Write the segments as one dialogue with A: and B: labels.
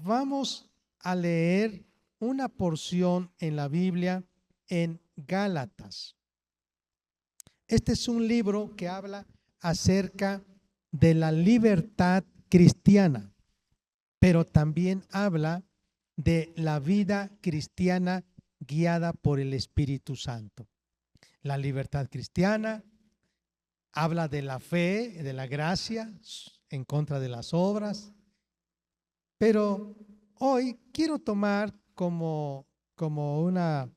A: Vamos a leer una porción en la Biblia en Gálatas. Este es un libro que habla acerca de la libertad cristiana, pero también habla de la vida cristiana guiada por el Espíritu Santo. La libertad cristiana habla de la fe, de la gracia en contra de las obras, pero hoy quiero tomar como una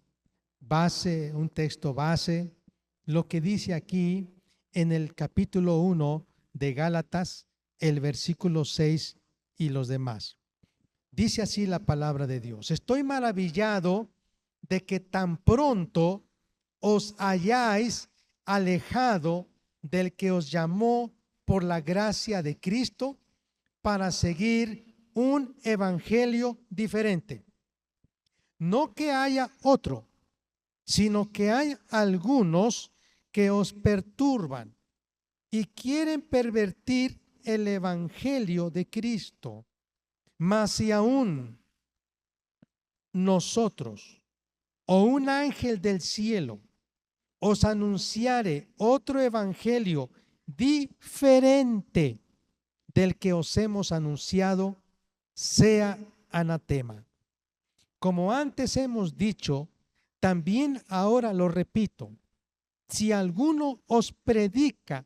A: base, un texto base, lo que dice aquí en el capítulo 1 de Gálatas, el versículo 6 y los demás. Dice así la palabra de Dios: estoy maravillado de que tan pronto os hayáis alejado del que os llamó por la gracia de Cristo para seguir un evangelio diferente. No que haya otro, sino que hay algunos que os perturban y quieren pervertir el evangelio de Cristo. Mas si aún nosotros o un ángel del cielo os anunciare otro evangelio diferente del que os hemos anunciado, sea anatema. Como antes hemos dicho, también ahora lo repito: si alguno os predica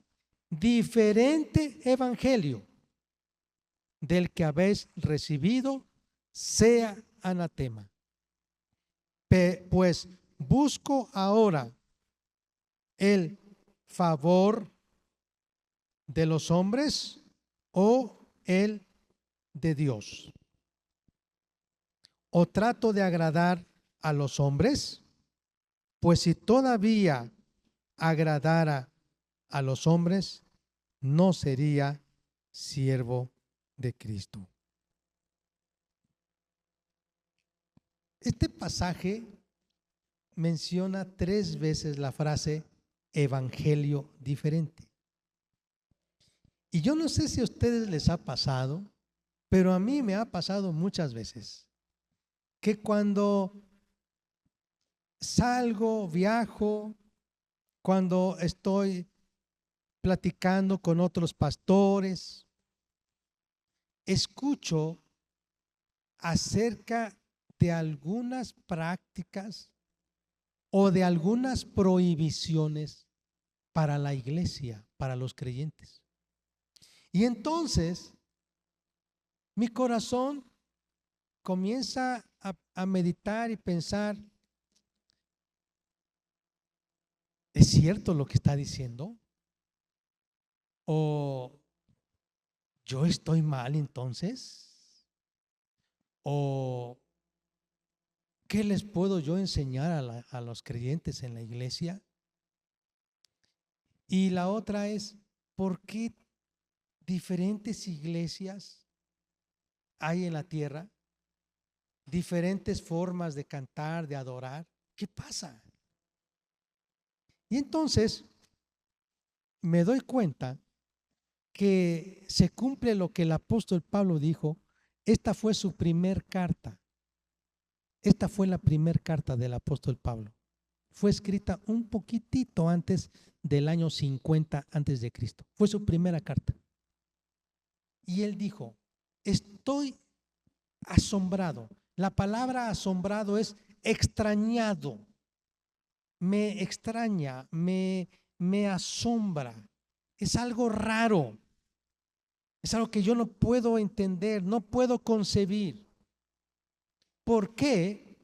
A: diferente evangelio del que habéis recibido, sea anatema. Pues busco ahora el favor de los hombres o el de Dios. ¿O trato de agradar a los hombres? Pues si todavía agradara a los hombres, no sería siervo de Cristo. Este pasaje menciona 3 veces la frase evangelio diferente. Y yo no sé si a ustedes les ha pasado, pero a mí me ha pasado muchas veces que cuando salgo, viajo, cuando estoy platicando con otros pastores, escucho acerca de algunas prácticas o de algunas prohibiciones para la iglesia, para los creyentes. Y entonces mi corazón comienza a meditar y pensar: ¿es cierto lo que está diciendo? ¿O yo estoy mal entonces? ¿O qué les puedo yo enseñar a los creyentes en la iglesia? Y la otra es: ¿por qué diferentes iglesias hay en la tierra? Diferentes formas de cantar, de adorar. ¿Qué pasa? Y entonces me doy cuenta que se cumple lo que el apóstol Pablo dijo. Esta fue su primer carta. Esta fue la primer carta del apóstol Pablo. Fue escrita un poquitito antes del año 50 antes de Cristo. Fue su primera carta. Y él dijo: estoy asombrado. La palabra asombrado es extrañado. Me extraña, me asombra. Es algo raro. Es algo que yo no puedo entender, no puedo concebir. ¿Por qué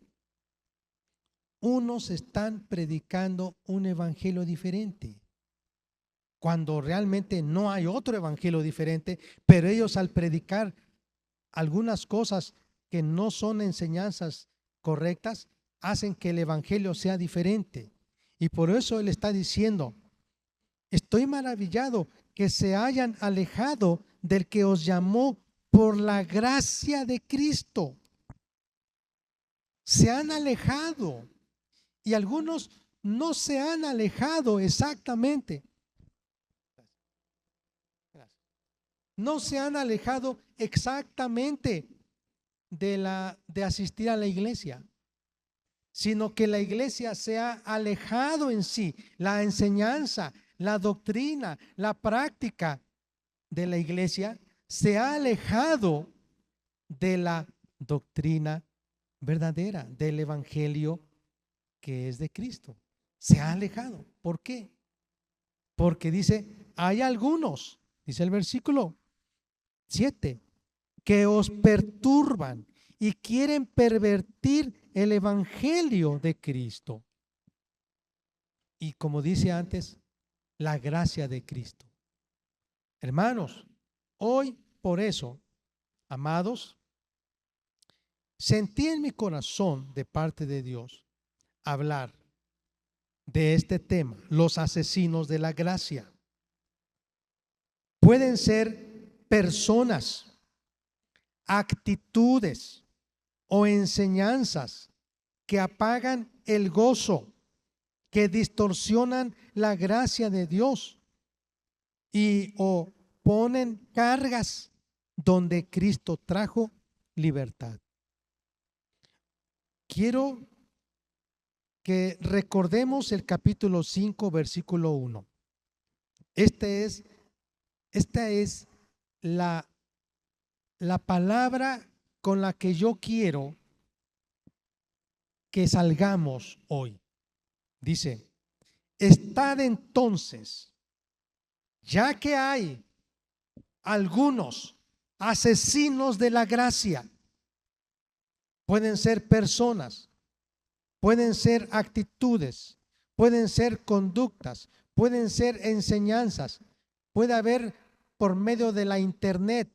A: unos están predicando un evangelio diferente cuando realmente no hay otro evangelio diferente? Pero ellos, al predicar algunas cosas que no son enseñanzas correctas, hacen que el evangelio sea diferente. Y por eso él está diciendo: estoy maravillado que se hayan alejado del que os llamó por la gracia de Cristo. Se han alejado. Y algunos no se han alejado exactamente. No se han alejado exactamente de asistir a la iglesia, sino que la iglesia se ha alejado en sí, la enseñanza, la doctrina, la práctica de la iglesia se ha alejado de la doctrina verdadera, del evangelio que es de Cristo. Se ha alejado. ¿Por qué? Porque dice, hay algunos, dice el versículo 7, que os perturban y quieren pervertir el evangelio de Cristo. Y como dice antes, la gracia de Cristo. Hermanos, hoy por eso, amados, sentí en mi corazón de parte de Dios hablar de este tema, los asesinos de la gracia. Pueden ser personas, actitudes o enseñanzas que apagan el gozo, que distorsionan la gracia de Dios y o ponen cargas donde Cristo trajo libertad. Quiero que recordemos el capítulo 5, versículo 1. Esta es la palabra con la que yo quiero que salgamos hoy. Dice, estad entonces, ya que hay algunos asesinos de la gracia, pueden ser personas, pueden ser actitudes, pueden ser conductas, pueden ser enseñanzas, puede haber por medio de la internet,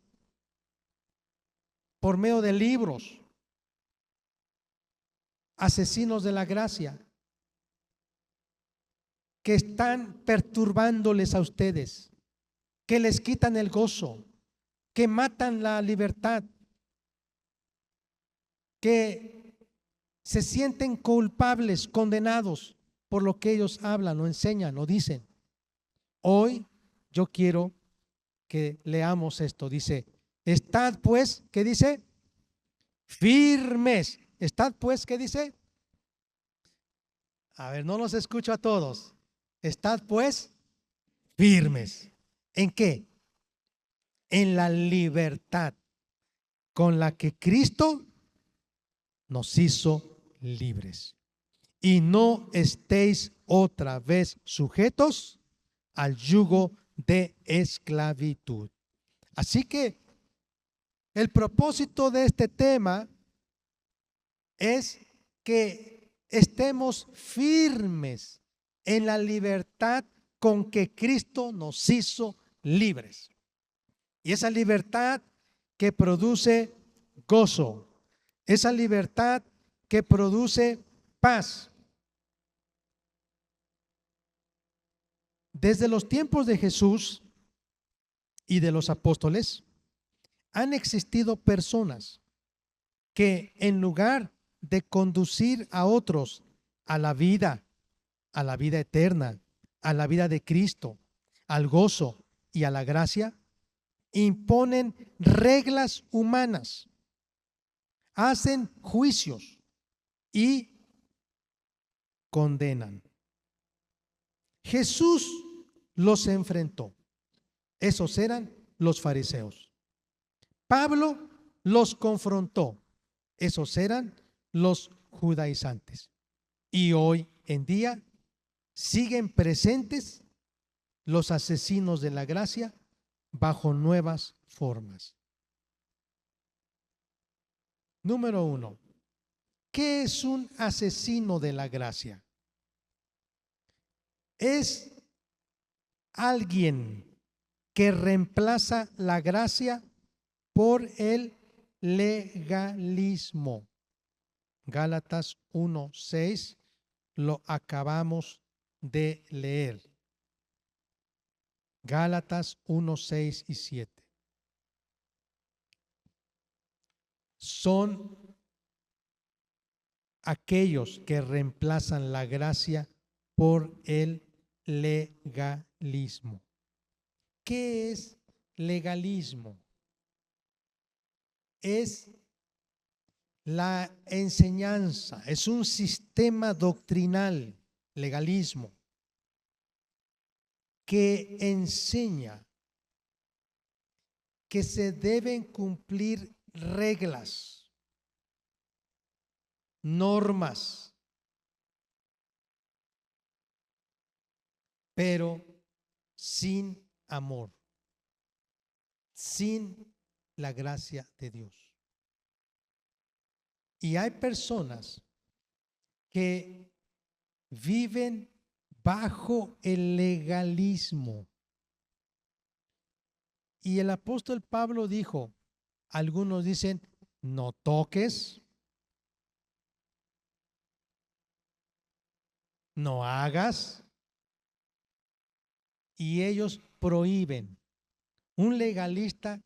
A: por medio de libros, asesinos de la gracia que están perturbándoles a ustedes, que les quitan el gozo, que matan la libertad, que se sienten culpables, condenados por lo que ellos hablan o enseñan o dicen. Hoy yo quiero que leamos esto. Dice, estad pues, ¿qué dice? Firmes. Estad pues, ¿qué dice? A ver, no los escucho a todos. Estad pues firmes. ¿En qué? En la libertad con la que Cristo nos hizo libres. Y no estéis otra vez sujetos al yugo de esclavitud. Así que el propósito de este tema es que estemos firmes en la libertad con que Cristo nos hizo libres. Y esa libertad que produce gozo, esa libertad que produce paz. Desde los tiempos de Jesús y de los apóstoles, han existido personas que en lugar de conducir a otros a la vida eterna, a la vida de Cristo, al gozo y a la gracia, imponen reglas humanas, hacen juicios y condenan. Jesús los enfrentó. Esos eran los fariseos. Pablo los confrontó. Esos eran los judaizantes. Y hoy en día siguen presentes los asesinos de la gracia bajo nuevas formas. Número 1. ¿Qué es un asesino de la gracia? Es alguien que reemplaza la gracia por el legalismo. Gálatas 1:6 lo acabamos de leer. Gálatas 1:6 y 7. Son aquellos que reemplazan la gracia por el legalismo. ¿Qué es legalismo? Es La enseñanza es un sistema doctrinal, legalismo, que enseña que se deben cumplir reglas, normas, pero sin amor, sin la gracia de Dios. Y hay personas que viven bajo el legalismo. Y el apóstol Pablo dijo, algunos dicen, no toques, no hagas, y ellos prohíben. Un legalista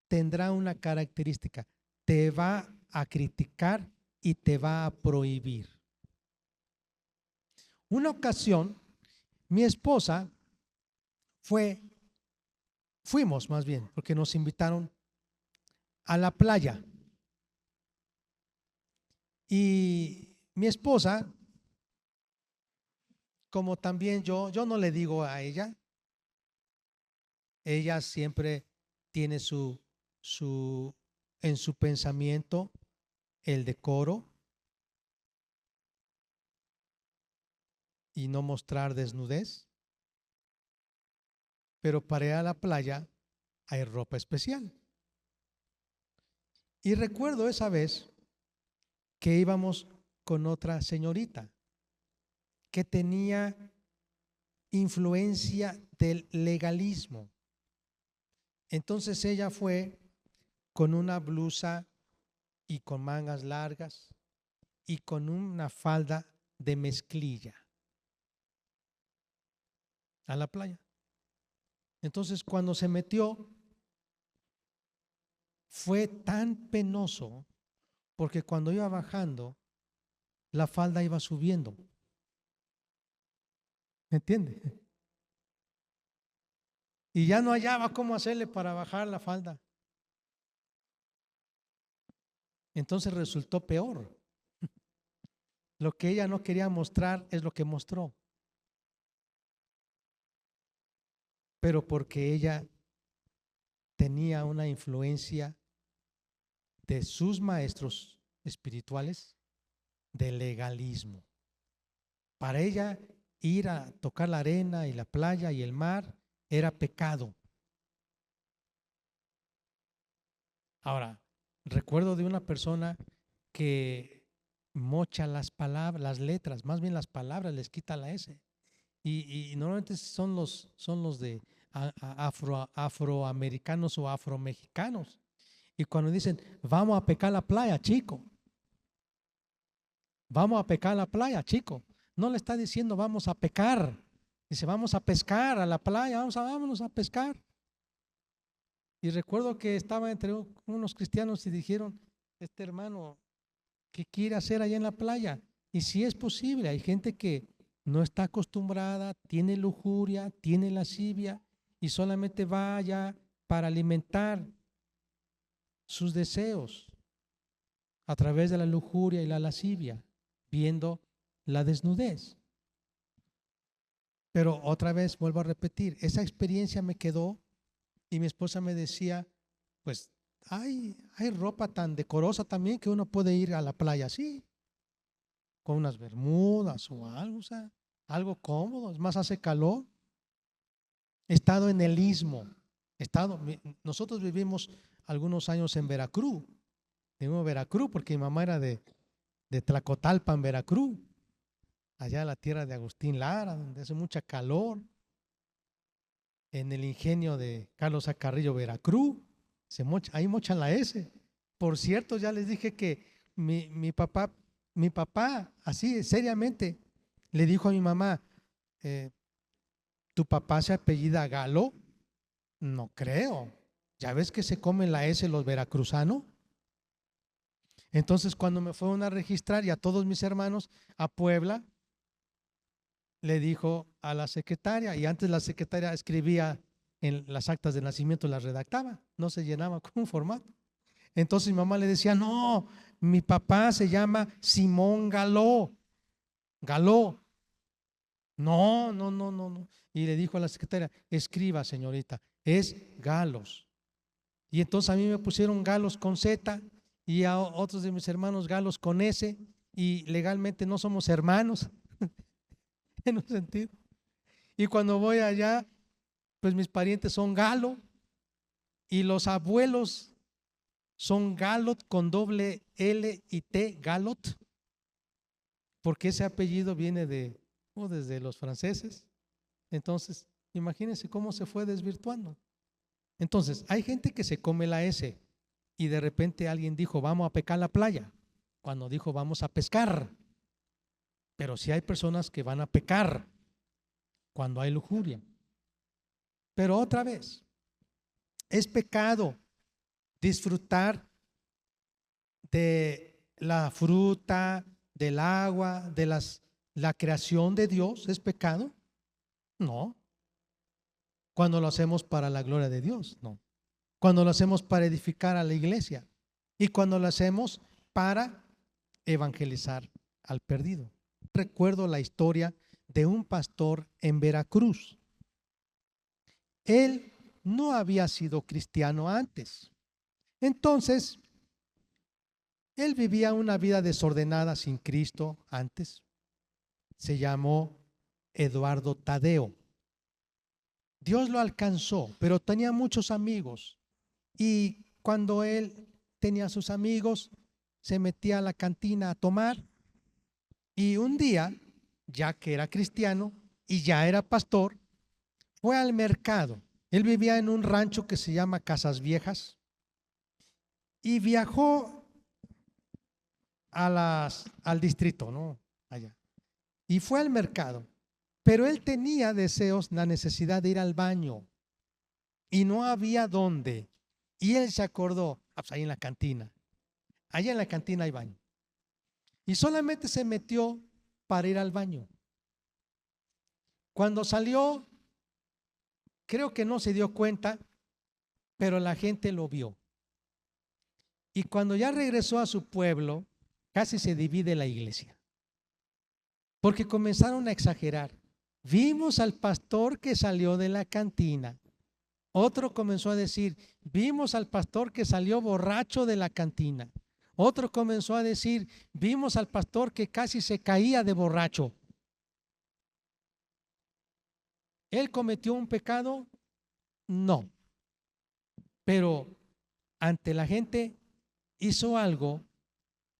A: tendrá una característica, te va a criticar y te va a prohibir. Una ocasión, mi esposa fuimos más bien, porque nos invitaron a la playa. Y mi esposa, como también yo no le digo a ella, ella siempre tiene en su pensamiento el decoro y no mostrar desnudez, pero para ir a la playa hay ropa especial. Y recuerdo esa vez que íbamos con otra señorita que tenía influencia del legalismo. Entonces ella fue con una blusa y con mangas largas y con una falda de mezclilla a la playa. Entonces cuando se metió fue tan penoso porque cuando iba bajando la falda iba subiendo. ¿Me entiende? Y ya no hallaba cómo hacerle para bajar la falda. Entonces resultó peor. Lo que ella no quería mostrar es lo que mostró. Pero porque ella tenía una influencia de sus maestros espirituales de legalismo. Para ella ir a tocar la arena y la playa y el mar era pecado. Ahora, recuerdo de una persona que mocha las palabras, las letras, más bien las palabras, les quita la S. Y normalmente son los de afroamericanos o afromexicanos. Y cuando dicen, vamos a pecar la playa, chico. Vamos a pecar la playa, chico. No le está diciendo vamos a pecar. Dice, vamos a pescar a la playa, vámonos a pescar. Y recuerdo que estaba entre unos cristianos y dijeron, este hermano, ¿qué quiere hacer allá en la playa? Y si es posible, hay gente que no está acostumbrada, tiene lujuria, tiene lascivia y solamente va allá para alimentar sus deseos a través de la lujuria y la lascivia, viendo la desnudez. Pero otra vez vuelvo a repetir, esa experiencia me quedó y mi esposa me decía, pues hay ropa tan decorosa también que uno puede ir a la playa así, con unas bermudas o algo, o sea, algo cómodo, es más, hace calor. He estado en el istmo, nosotros vivimos algunos años en Veracruz, porque mi mamá era de Tlacotalpan, Veracruz, allá en la tierra de Agustín Lara, donde hace mucha calor. En el ingenio de Carlos Acarrillo, Veracruz, ahí mochan la S. Por cierto, ya les dije que mi papá, así seriamente, le dijo a mi mamá, ¿tu papá se apellida Galo? No creo. ¿Ya ves que se comen la S los veracruzanos? Entonces, cuando me fueron a registrar y a todos mis hermanos a Puebla, le dijo a la secretaria, y antes la secretaria escribía en las actas de nacimiento, las redactaba, no se llenaba con un formato. Entonces mi mamá le decía, no, mi papá se llama Simón Galó. Galó. No, no, no, no, no. Y le dijo a la secretaria, escriba, señorita, es Galos. Y entonces a mí me pusieron Galos con Z y a otros de mis hermanos Galos con S, y legalmente no somos hermanos en un sentido. Y cuando voy allá, pues mis parientes son Galo y los abuelos son Galot con doble L y T, Galot, porque ese apellido viene desde los franceses. Entonces, imagínense cómo se fue desvirtuando. Entonces, hay gente que se come la S y de repente alguien dijo, vamos a pecar la playa, cuando dijo, vamos a pescar. Pero sí hay personas que van a pecar cuando hay lujuria. Pero otra vez, es pecado disfrutar de la fruta, del agua, de la creación de Dios. ¿Es pecado? No. Cuando lo hacemos para la gloria de Dios, no. Cuando lo hacemos para edificar a la iglesia y cuando lo hacemos para evangelizar al perdido. Recuerdo la historia de un pastor en Veracruz. Él no había sido cristiano antes. Entonces, él vivía una vida desordenada sin Cristo antes. Se llamó Eduardo Tadeo. Dios lo alcanzó, pero tenía muchos amigos. Y cuando él tenía sus amigos, se metía a la cantina a tomar. Y un día, ya que era cristiano y ya era pastor, fue al mercado. Él vivía en un rancho que se llama Casas Viejas y viajó al distrito, ¿no? Allá. Y fue al mercado. Pero él tenía deseos, la necesidad de ir al baño y no había dónde. Y él se acordó, pues ahí en la cantina. Allá en la cantina hay baño. Y solamente se metió para ir al baño. Cuando salió, creo que no se dio cuenta, pero la gente lo vio. Y cuando ya regresó a su pueblo, casi se divide la iglesia. Porque comenzaron a exagerar. Vimos al pastor que salió de la cantina. Otro comenzó a decir, vimos al pastor que salió borracho de la cantina. Otro comenzó a decir, vimos al pastor que casi se caía de borracho. ¿Él cometió un pecado? No. Pero ante la gente hizo algo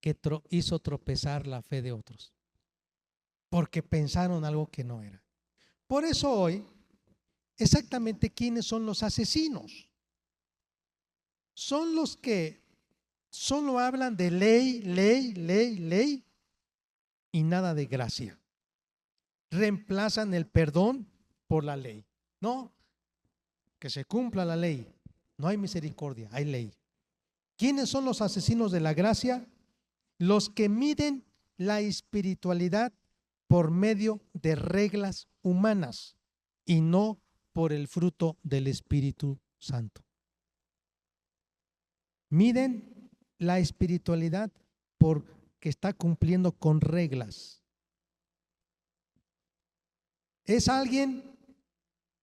A: que hizo tropezar la fe de otros. Porque pensaron algo que no era. Por eso hoy, exactamente quiénes son los asesinos. Son los que solo hablan de ley, ley, ley, ley y nada de gracia. Reemplazan el perdón por la ley. No, que se cumpla la ley. No hay misericordia, hay ley. ¿Quiénes son los asesinos de la gracia? Los que miden la espiritualidad por medio de reglas humanas y no por el fruto del Espíritu Santo. Miden la espiritualidad porque está cumpliendo con reglas. Es alguien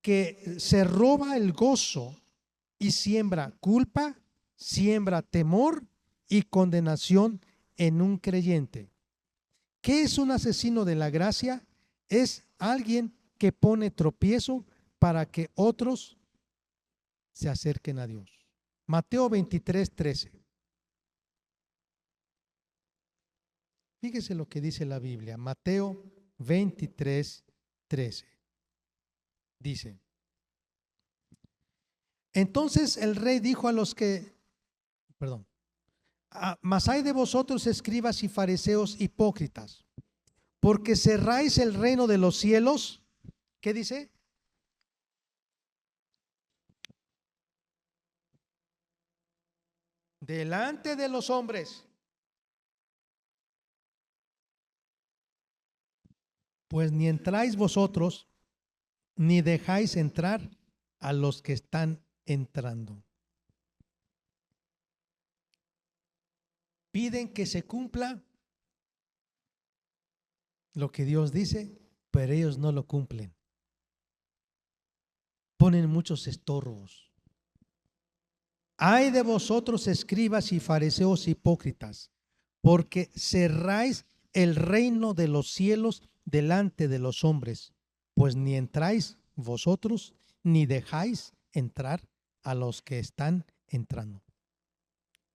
A: que se roba el gozo y siembra culpa, siembra temor y condenación en un creyente. ¿Qué es un asesino de la gracia? Es alguien que pone tropiezo para que otros se acerquen a Dios. Mateo 23:13. Fíjese lo que dice la Biblia. Mateo 23:13. Dice: entonces el rey dijo a los que, mas hay de vosotros, escribas y fariseos hipócritas, porque cerráis el reino de los cielos. ¿Qué dice? Delante de los hombres. Pues ni entráis vosotros, ni dejáis entrar a los que están entrando. Piden que se cumpla lo que Dios dice, pero ellos no lo cumplen. Ponen muchos estorbos. Ay de vosotros, escribas y fariseos hipócritas, porque cerráis el reino de los cielos delante de los hombres, pues ni entráis vosotros, ni dejáis entrar a los que están entrando.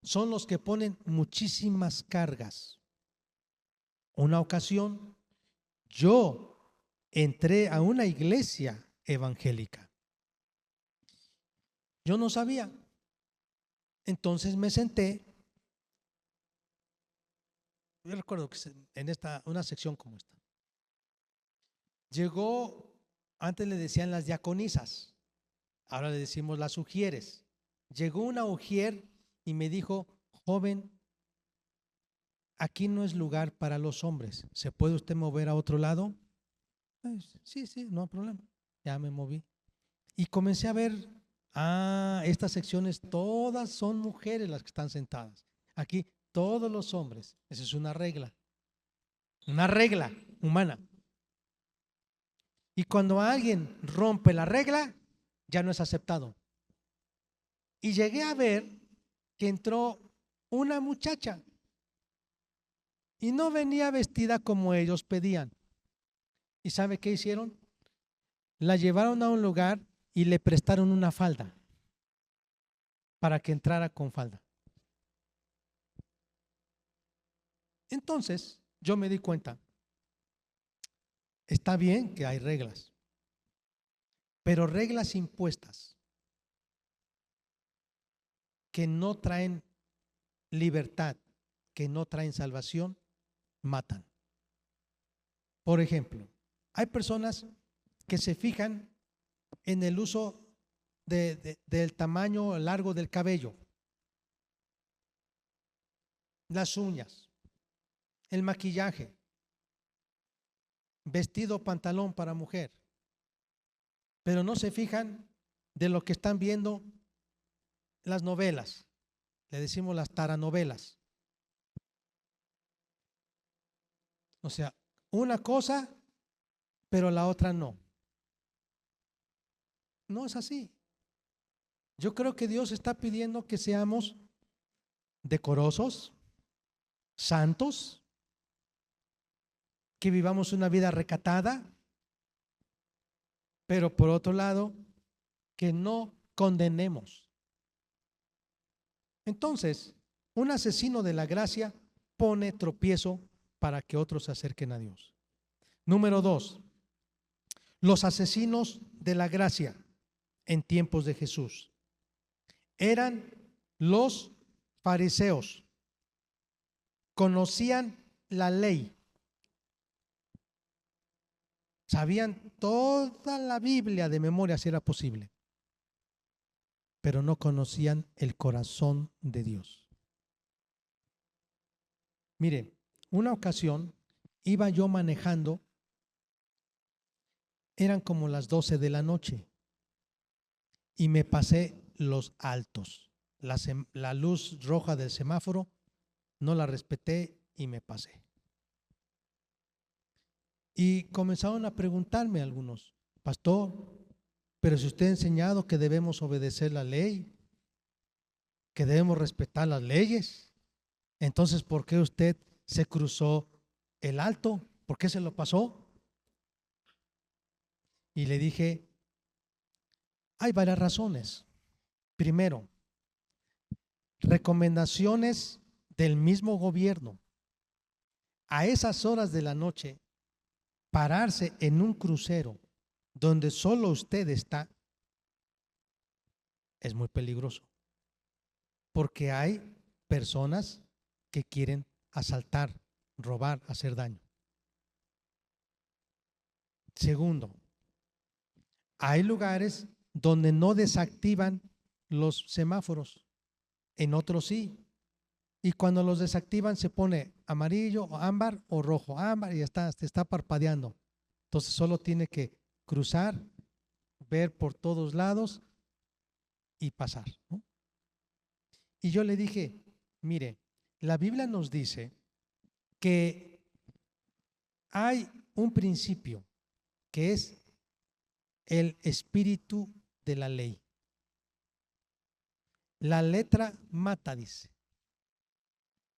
A: Son los que ponen muchísimas cargas. Una ocasión, yo entré a una iglesia evangélica. Yo no sabía. Entonces me senté. Yo recuerdo que en una sección como esta. Llegó, antes le decían las diaconisas, ahora le decimos las ujieres. Llegó una ujier y me dijo: joven, aquí no es lugar para los hombres. ¿Se puede usted mover a otro lado? Sí, no hay problema. Ya me moví. Y comencé a ver, estas secciones todas son mujeres las que están sentadas. Aquí todos los hombres. Esa es una regla humana. Y cuando alguien rompe la regla, ya no es aceptado. Y llegué a ver que entró una muchacha y no venía vestida como ellos pedían. ¿Y sabe qué hicieron? La llevaron a un lugar y le prestaron una falda para que entrara con falda. Entonces yo me di cuenta, está bien que hay reglas, pero reglas impuestas que no traen libertad, que no traen salvación, matan. Por ejemplo, hay personas que se fijan en el uso del tamaño largo del cabello, las uñas, el maquillaje, vestido, pantalón para mujer, pero no se fijan de lo que están viendo las novelas. Le decimos las taranovelas. O sea, una cosa, pero la otra no. No es así. Yo creo que Dios está pidiendo que seamos decorosos, santos, que vivamos una vida recatada, pero por otro lado, que no condenemos. Entonces, un asesino de la gracia pone tropiezo para que otros se acerquen a Dios. Número 2, los asesinos de la gracia en tiempos de Jesús eran los fariseos. Conocían la ley, sabían toda la Biblia de memoria si era posible, pero no conocían el corazón de Dios. Mire, una ocasión iba yo manejando, eran como las 12 de la noche y me pasé los altos. La luz roja del semáforo no la respeté y me pasé. Y comenzaron a preguntarme algunos: pastor, pero si usted ha enseñado que debemos obedecer la ley, que debemos respetar las leyes, entonces ¿por qué usted se cruzó el alto? ¿Por qué se lo pasó? Y le dije, hay varias razones. Primero, recomendaciones del mismo gobierno. A esas horas de la noche, pararse en un crucero donde solo usted está es muy peligroso, porque hay personas que quieren asaltar, robar, hacer daño. Segundo, hay lugares donde no desactivan los semáforos, en otros sí. Y cuando los desactivan se pone amarillo, o ámbar o rojo. Ámbar y te está parpadeando. Entonces solo tiene que cruzar, ver por todos lados y pasar, ¿no? Y yo le dije, mire, la Biblia nos dice que hay un principio que es el espíritu de la ley. La letra mata, dice,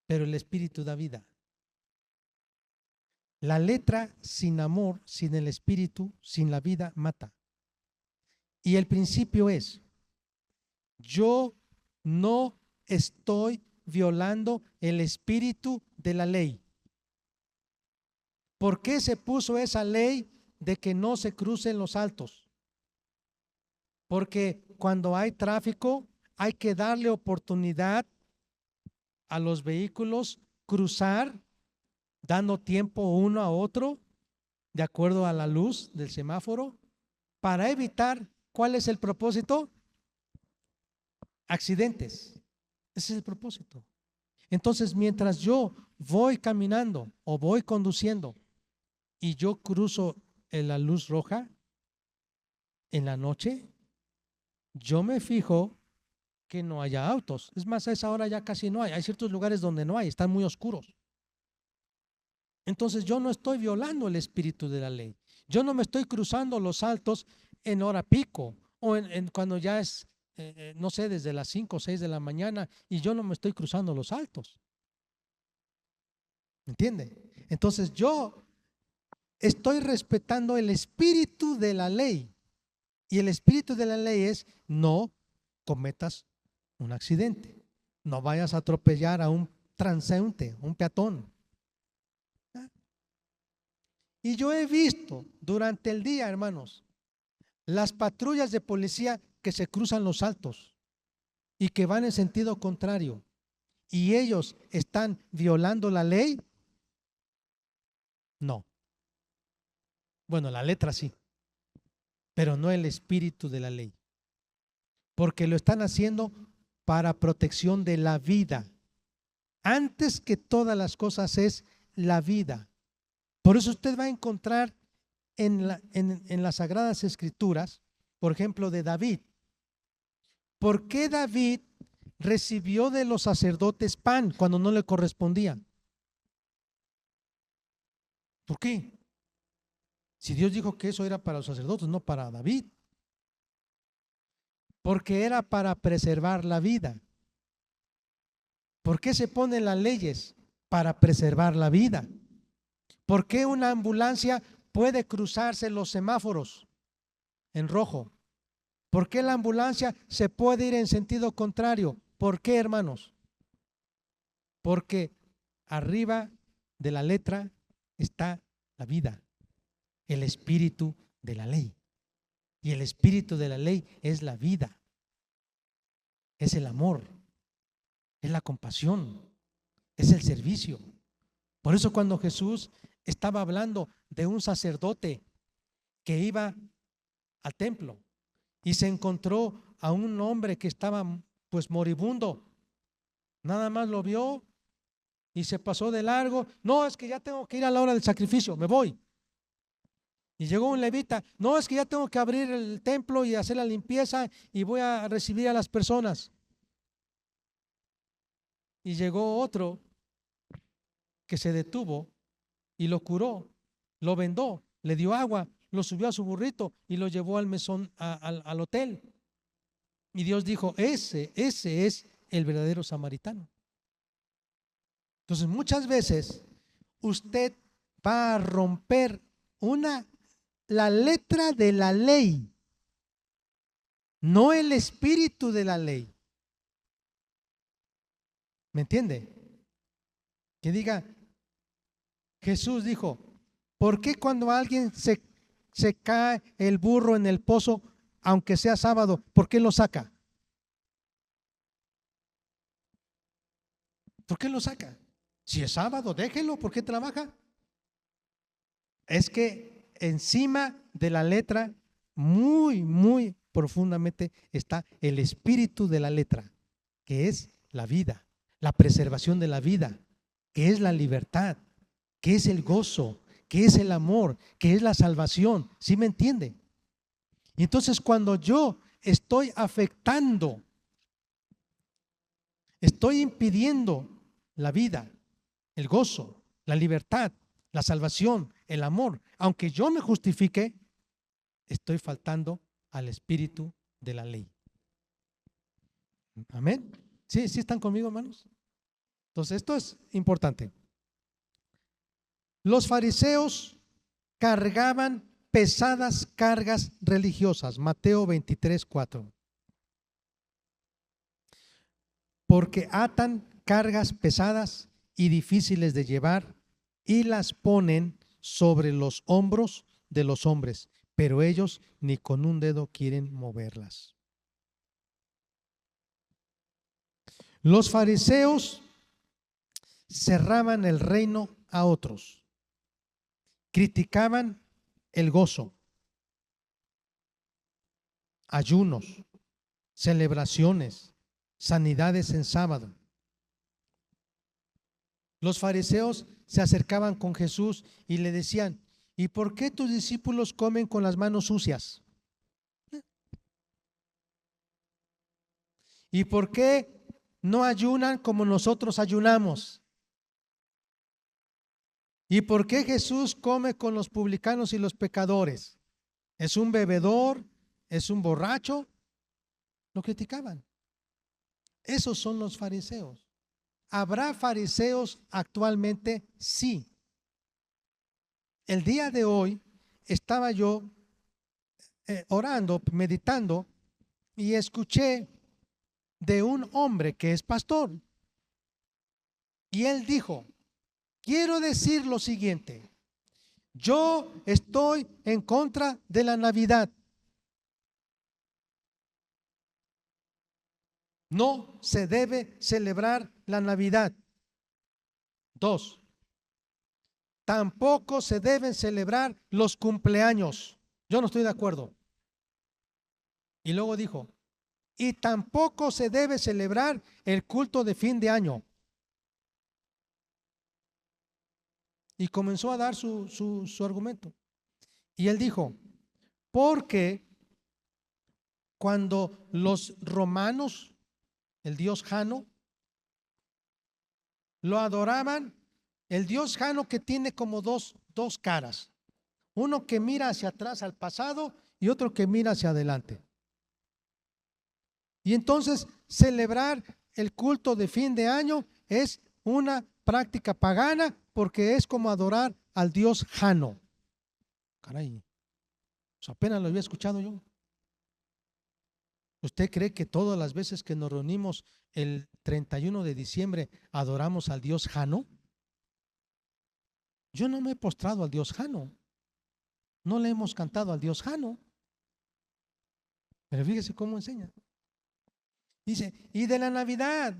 A: pero el espíritu da vida. La letra sin amor, sin el espíritu, sin la vida, mata. Y el principio es: yo no estoy violando el espíritu de la ley. ¿Por qué se puso esa ley de que no se crucen los altos? Porque cuando hay tráfico hay que darle oportunidad a los vehículos cruzar, dando tiempo uno a otro de acuerdo a la luz del semáforo, para evitar, ¿cuál es el propósito? Accidentes. Ese es el propósito. Entonces, mientras yo voy caminando o voy conduciendo y yo cruzo en la luz roja en la noche, yo me fijo que no haya autos. Es más, a esa hora ya casi no hay. Hay ciertos lugares donde no hay, están muy oscuros. Entonces yo no estoy violando el espíritu de la ley. Yo no me estoy cruzando los altos en hora pico o cuando ya es, no sé, desde las 5 o 6 de la mañana, y yo no me estoy cruzando los altos. ¿Entiende? Entonces yo estoy respetando el espíritu de la ley. Y el espíritu de la ley es: no cometas un accidente, no vayas a atropellar a un transeúnte, un peatón. Y yo he visto durante el día, hermanos, las patrullas de policía que se cruzan los altos y que van en sentido contrario, y ellos están violando la ley. No. Bueno, la letra sí, pero no el espíritu de la ley, porque lo están haciendo para protección de la vida. Antes que todas las cosas es la vida. Por eso usted va a encontrar en las Sagradas Escrituras, por ejemplo, de David. ¿Por qué David recibió de los sacerdotes pan cuando no le correspondía? ¿Por qué? Si Dios dijo que eso era para los sacerdotes, no para David. Porque era para preservar la vida. ¿Por qué se ponen las leyes? Para preservar la vida. ¿Por qué una ambulancia puede cruzarse los semáforos en rojo? ¿Por qué la ambulancia se puede ir en sentido contrario? ¿Por qué, hermanos? Porque arriba de la letra está la vida, el espíritu de la ley. Y el espíritu de la ley es la vida, es el amor, es la compasión, es el servicio. Por eso cuando Jesús estaba hablando de un sacerdote que iba al templo y se encontró a un hombre que estaba pues moribundo, nada más lo vio y se pasó de largo. No, es que ya tengo que ir a la hora del sacrificio, me voy. Y llegó un levita: no, es que ya tengo que abrir el templo y hacer la limpieza y voy a recibir a las personas. Y llegó otro que se detuvo y lo curó, lo vendó, le dio agua, lo subió a su burrito y lo llevó al mesón, al hotel. Y Dios dijo: ese es el verdadero samaritano. Entonces muchas veces usted va a romper la letra de la ley, no el espíritu de la ley. ¿Me entiende? Que diga: Jesús dijo: ¿por qué cuando alguien se cae el burro en el pozo, aunque sea sábado, por qué lo saca? ¿Por qué lo saca? Si es sábado, déjelo, ¿por qué trabaja? Es que encima de la letra, muy, muy profundamente, está el espíritu de la letra, que es la vida, la preservación de la vida, que es la libertad, que es el gozo, que es el amor, que es la salvación. ¿Sí me entiende? Y entonces cuando yo estoy afectando, estoy impidiendo la vida, el gozo, la libertad, la salvación, el amor. Aunque yo me justifique, estoy faltando al espíritu de la ley. Amén. ¿Sí están conmigo, hermanos? Entonces, esto es importante. Los fariseos cargaban pesadas cargas religiosas. Mateo 23:4. Porque atan cargas pesadas y difíciles de llevar y las ponen sobre los hombros de los hombres, pero ellos ni con un dedo quieren moverlas. Los fariseos cerraban el reino a otros, criticaban el gozo, ayunos, celebraciones, sanidades en sábado. Los fariseos se acercaban con Jesús y le decían: ¿y por qué tus discípulos comen con las manos sucias? ¿Y por qué no ayunan como nosotros ayunamos? ¿Y por qué Jesús come con los publicanos y los pecadores? ¿Es un bebedor? ¿Es un borracho? Lo criticaban. Esos son los fariseos. ¿Habrá fariseos actualmente? Sí. El día de hoy estaba yo orando, meditando, y escuché de un hombre que es pastor. Y él dijo: quiero decir lo siguiente, yo estoy en contra de la Navidad. No se debe celebrar la Navidad. 2, tampoco se deben celebrar los cumpleaños. Yo no estoy de acuerdo. Y luego dijo: y tampoco se debe celebrar el culto de fin de año. Y comenzó a dar su argumento. Y él dijo: porque cuando los romanos, el dios Jano, lo adoraban, el dios Jano, que tiene como dos caras, uno que mira hacia atrás al pasado y otro que mira hacia adelante. Y entonces celebrar el culto de fin de año es una práctica pagana, porque es como adorar al dios Jano. Caray, pues apenas lo había escuchado yo. ¿Usted cree que todas las veces que nos reunimos el 31 de diciembre adoramos al dios Jano? Yo no me he postrado al dios Jano. No le hemos cantado al dios Jano. Pero fíjese cómo enseña. Dice: y de la Navidad,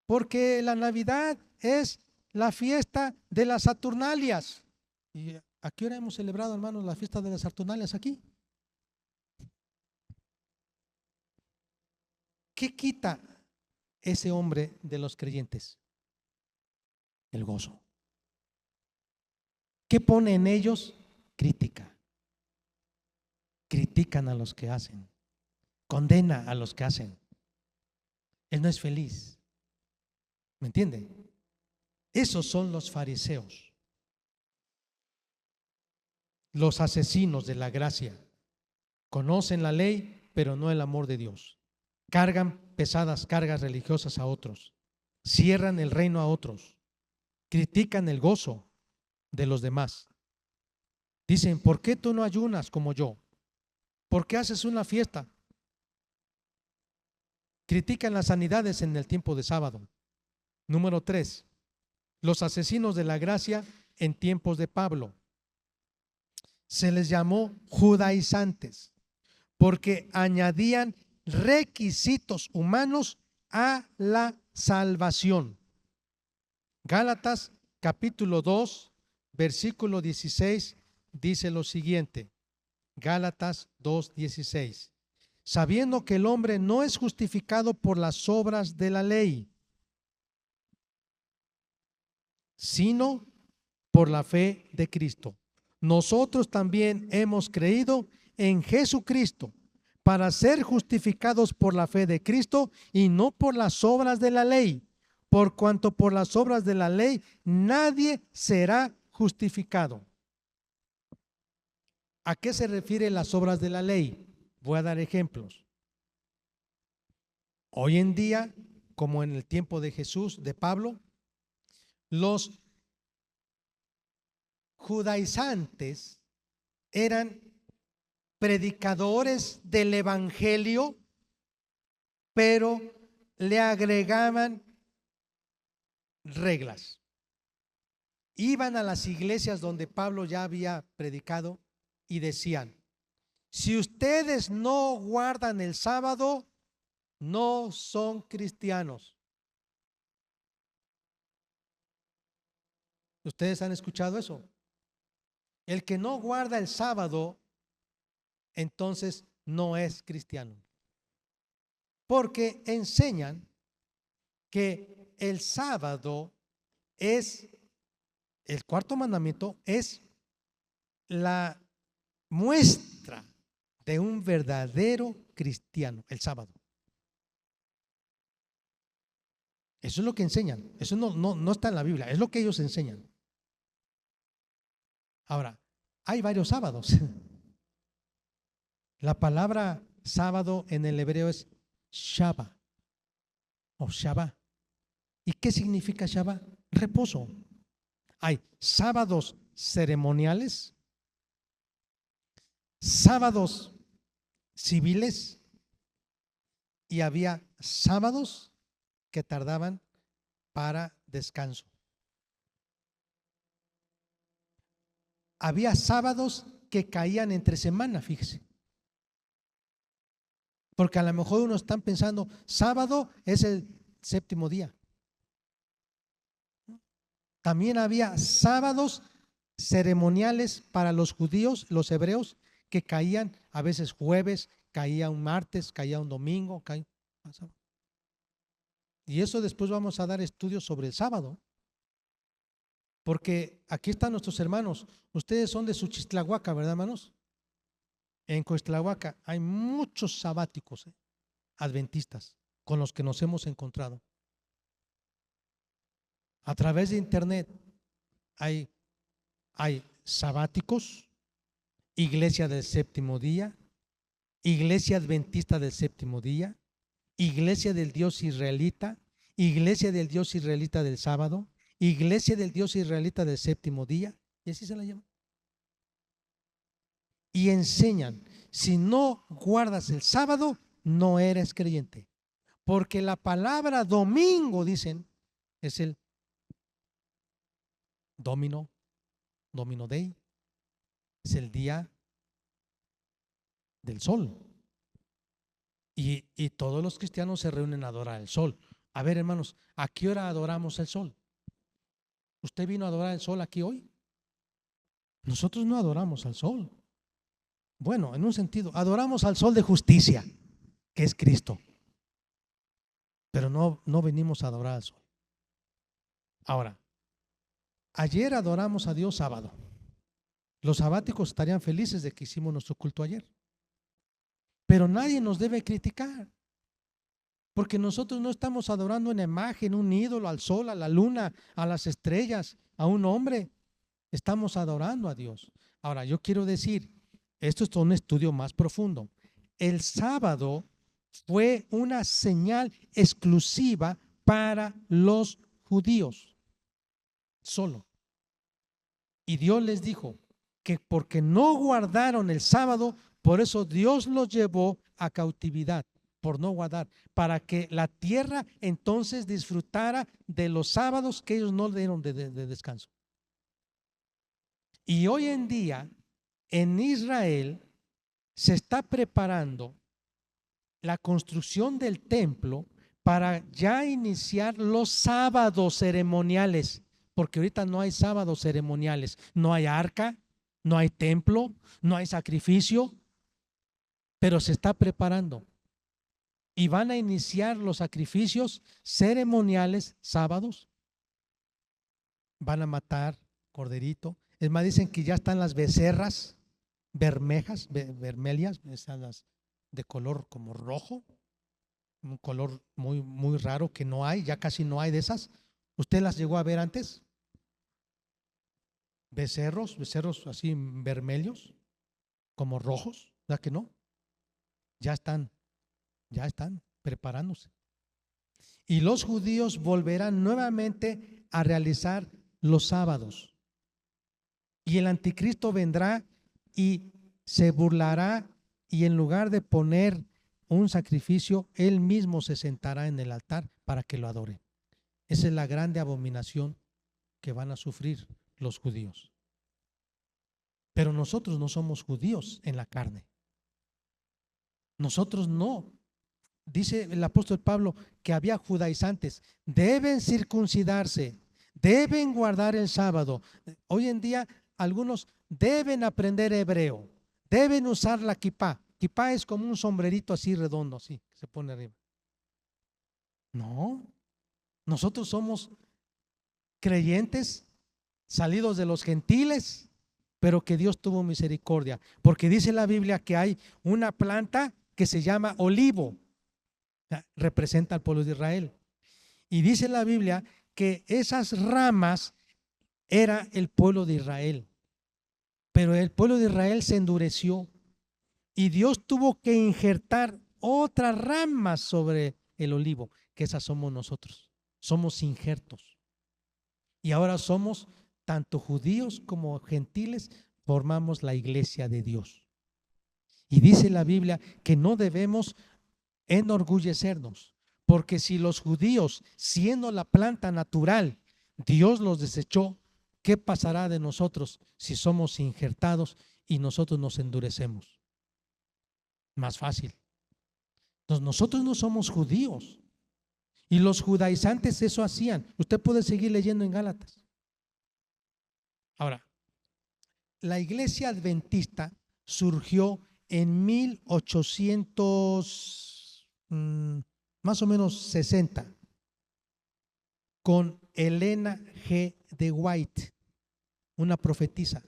A: porque la Navidad es la fiesta de las Saturnalias. ¿Y a qué hora hemos celebrado, hermanos, la fiesta de las Saturnalias aquí? ¿Qué quita ese hombre de los creyentes? El gozo. ¿Qué pone en ellos? Crítica. Critican a los que hacen, condena a los que hacen. Él no es feliz. ¿Me entiende? Esos son los fariseos, los asesinos de la gracia. Conocen la ley, pero no el amor de Dios. Cargan pesadas cargas religiosas a otros, cierran el reino a otros, critican el gozo de los demás. Dicen: ¿por qué tú no ayunas como yo? ¿Por qué haces una fiesta? Critican las sanidades en el tiempo de sábado. Número 3, los asesinos de la gracia en tiempos de Pablo. Se les llamó judaizantes porque añadían requisitos humanos a la salvación. Gálatas capítulo 2, versículo 16 dice lo siguiente. Gálatas 2:16. Sabiendo que el hombre no es justificado por las obras de la ley, sino por la fe de Cristo. Nosotros también hemos creído en Jesucristo para ser justificados por la fe de Cristo y no por las obras de la ley, por cuanto por las obras de la ley nadie será justificado. ¿A qué se refieren las obras de la ley? Voy a dar ejemplos. Hoy en día, como en el tiempo de Jesús, de Pablo, los judaizantes eran predicadores del evangelio, pero le agregaban reglas. Iban a las iglesias donde Pablo ya había predicado y decían: si ustedes no guardan el sábado, no son cristianos. ¿Ustedes han escuchado eso? El que no guarda el sábado, entonces no es cristiano. Porque enseñan que el sábado es, el cuarto mandamiento es la muestra de un verdadero cristiano, el sábado. Eso es lo que enseñan. Eso no está en la Biblia, es lo que ellos enseñan. Ahora, hay varios sábados. La palabra sábado en el hebreo es Shabbat o Shabbat. ¿Y qué significa Shabbat? Reposo. Hay sábados ceremoniales, sábados civiles, y había sábados que tardaban para descanso. Había sábados que caían entre semana, fíjese. Porque a lo mejor unos están pensando, sábado es el séptimo día. También había sábados ceremoniales para los judíos, los hebreos, que caían a veces jueves, caía un martes, caía un domingo. Y eso después vamos a dar estudios sobre el sábado. Porque aquí están nuestros hermanos. Ustedes son de Suchitlahuaca, ¿verdad, hermanos? En Coixtlahuaca hay muchos sabáticos adventistas con los que nos hemos encontrado. A través de internet hay sabáticos, iglesia del séptimo día, iglesia adventista del séptimo día, iglesia del Dios israelita, iglesia del Dios israelita del sábado, iglesia del Dios israelita del séptimo día, y así se la llama. Y enseñan, si no guardas el sábado, no eres creyente. Porque la palabra domingo, dicen, es el Domino Dei, es el día del sol. Y todos los cristianos se reúnen a adorar el sol. A ver, hermanos, ¿a qué hora adoramos el sol? ¿Usted vino a adorar el sol aquí hoy? Nosotros no adoramos al sol. Bueno, en un sentido, adoramos al sol de justicia, que es Cristo. Pero no venimos a adorar al sol. Ahora, ayer adoramos a Dios sábado. Los sabáticos estarían felices de que hicimos nuestro culto ayer. Pero nadie nos debe criticar. Porque nosotros no estamos adorando una imagen, un ídolo, al sol, a la luna, a las estrellas, a un hombre. Estamos adorando a Dios. Ahora, yo quiero decir, esto es un estudio más profundo. El sábado fue una señal exclusiva para los judíos. Solo. Y Dios les dijo que porque no guardaron el sábado, por eso Dios los llevó a cautividad, por no guardar, para que la tierra entonces disfrutara de los sábados que ellos no dieron de descanso. Y hoy en día, en Israel, se está preparando la construcción del templo para ya iniciar los sábados ceremoniales, porque ahorita no hay sábados ceremoniales, no hay arca, no hay templo, no hay sacrificio, pero se está preparando y van a iniciar los sacrificios ceremoniales sábados. Van a matar corderito. Es más, dicen que ya están las becerras vermelias, están las de color como rojo, un color muy, muy raro que no hay, ya casi no hay de esas. ¿Usted las llegó a ver antes? Becerros así vermelhos, como rojos, ¿verdad que no? Ya están, ya están preparándose. Y los judíos volverán nuevamente a realizar los sábados. Y el anticristo vendrá y se burlará, y en lugar de poner un sacrificio, él mismo se sentará en el altar para que lo adoren. Esa es la grande abominación que van a sufrir los judíos. Pero nosotros no somos judíos en la carne. Nosotros no. Dice el apóstol Pablo que había judaizantes. Deben circuncidarse, deben guardar el sábado. Hoy en día algunos deben aprender hebreo, deben usar la kipá. Kipá es como un sombrerito así redondo, así, que se pone arriba. No, nosotros somos creyentes salidos de los gentiles, pero que Dios tuvo misericordia, porque dice la Biblia que hay una planta que se llama olivo, representa al pueblo de Israel, y dice la Biblia que esas ramas era el pueblo de Israel, pero el pueblo de Israel se endureció y Dios tuvo que injertar otras ramas sobre el olivo, que esas somos nosotros, somos injertos. Y ahora somos tanto judíos como gentiles, formamos la iglesia de Dios. Y dice la Biblia que no debemos enorgullecernos, porque si los judíos, siendo la planta natural, Dios los desechó, ¿qué pasará de nosotros si somos injertados y nosotros nos endurecemos? Más fácil. Entonces, nosotros no somos judíos. Y los judaizantes eso hacían. Usted puede seguir leyendo en Gálatas. Ahora, la iglesia adventista surgió en 1800, más o menos 60, con Elena G. de White, una profetisa.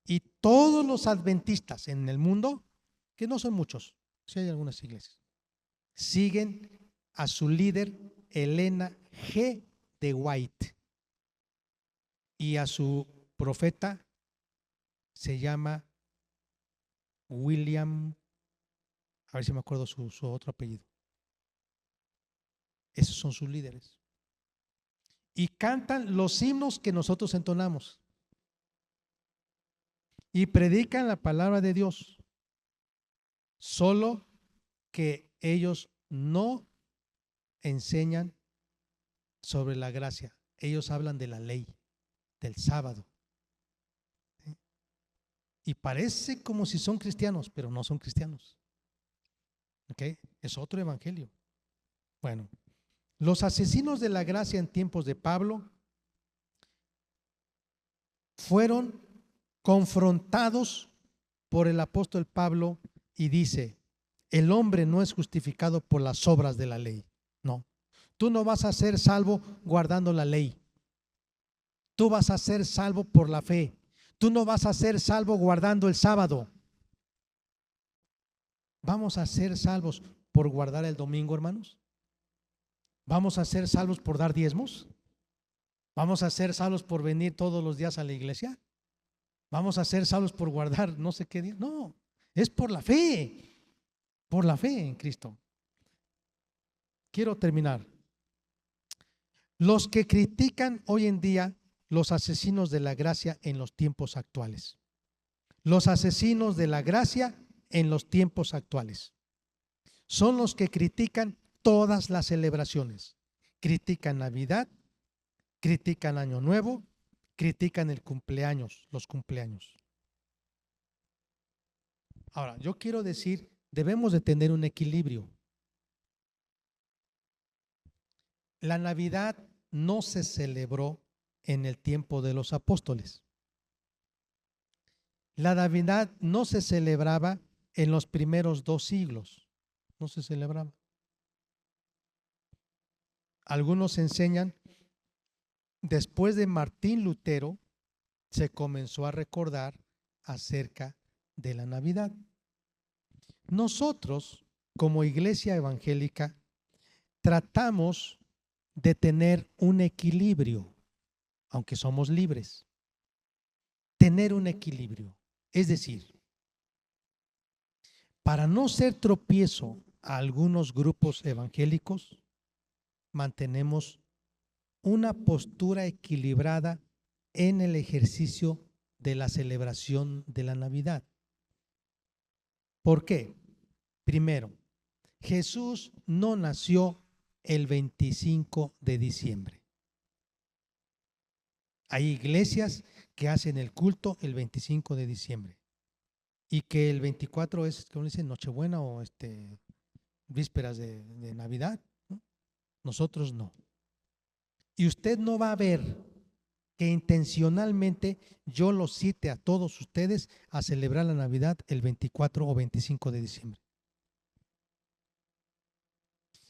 A: Y todos los adventistas en el mundo, que no son muchos, si hay algunas iglesias, siguen a su líder Elena G. de White, y a su profeta se llama William, a ver si me acuerdo su otro apellido. Esos son sus líderes. Y cantan los himnos que nosotros entonamos. Y predican la palabra de Dios. Solo que ellos no enseñan sobre la gracia. Ellos hablan de la ley, del sábado. ¿Sí? Y parece como si son cristianos, pero no son cristianos. ¿Okay? Es otro evangelio. Bueno, los asesinos de la gracia en tiempos de Pablo fueron confrontados por el apóstol Pablo y dice: el hombre no es justificado por las obras de la ley. No, tú no vas a ser salvo guardando la ley. Tú vas a ser salvo por la fe. Tú no vas a ser salvo guardando el sábado. ¿Vamos a ser salvos por guardar el domingo, hermanos? ¿Vamos a ser salvos por dar diezmos? ¿Vamos a ser salvos por venir todos los días a la iglesia? ¿Vamos a ser salvos por guardar no sé qué día? No, es por la fe en Cristo. Quiero terminar. Los que critican hoy en día los asesinos de la gracia en los tiempos actuales. Los asesinos de la gracia en los tiempos actuales son los que critican todas las celebraciones. Critican Navidad, critican Año Nuevo, critican el cumpleaños, los cumpleaños. Ahora, yo quiero decir, debemos de tener un equilibrio. La Navidad no se celebró en el tiempo de los apóstoles. La Navidad no se celebraba en los primeros 2 siglos. No se celebraba. Algunos enseñan, después de Martín Lutero, se comenzó a recordar acerca de la Navidad. Nosotros, como iglesia evangélica, tratamos de tener un equilibrio, aunque somos libres. Tener un equilibrio. Es decir, para no ser tropiezo a algunos grupos evangélicos, mantenemos una postura equilibrada en el ejercicio de la celebración de la Navidad. ¿Por qué? Primero, Jesús no nació el 25 de diciembre. Hay iglesias que hacen el culto el 25 de diciembre y que el 24 es, como dicen, Nochebuena o vísperas de Navidad, ¿no? Nosotros no. Y usted no va a ver que intencionalmente yo los cite a todos ustedes a celebrar la Navidad el 24 o 25 de diciembre.